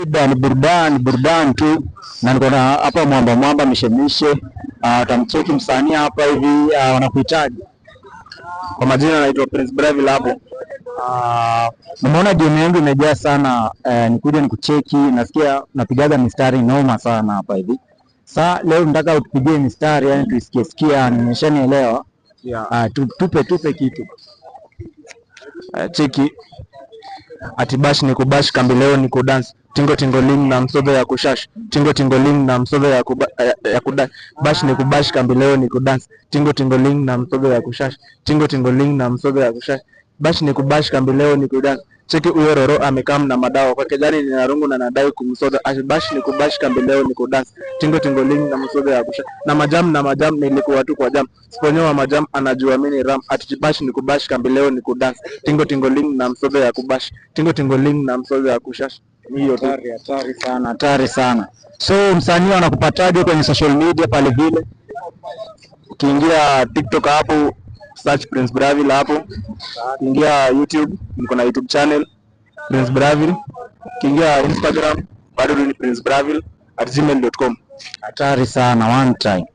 Burudani tu, na niko na hapa mwamba mishemishe. Tamcheki msanii hapa hivi, wanakuhitaji. Kwa majina naitwa Prince Braville hapo. Nimeona game yangu imejaa sana, nikuja nikucheki, nasikia napigaga mistari noma sana hapa hivi. Sasa leo nataka utupigie mistari, yani tusikie, nimeshanielewa. Tupe kitu. Cheki. Atibash ni kubash kambi leo ni kudance. Tingo tingoling na msodo ya kushash. Tingo tingoling na msodo ya kudash. Bash ni kubash kambi leo ni kudance. Tingo tingoling na msodo ya kushash. Tingo tingoling na msodo ya kushash. Bash ni kubash kambi leo ni kudance. Cheki uyo Roro amekam na madawa kwa kijani ni narungu na nadai kumsodo. Bash ni kubash kambi leo ni kudance. Tingo tingoling na msodo ya kushash. Na majam nilikuwa tu kwa jam. Sponyo wa majam anajua mini ram. Atibash ni kubash kambi leo ni kudance. Tingo tingoling na msodo ya kubash. Tingo tingoling na msodo ya kushash. Hiyo hatari sana. So msanii anakupataje kwenye social media pale vile? Ukiingia TikTok hapo search Prince Braville hapo. Ukiingia YouTube niko na YouTube channel Prince Braville. Ukiingia Instagram bado ni Prince Braville @gmail.com. Hatari sana, one time.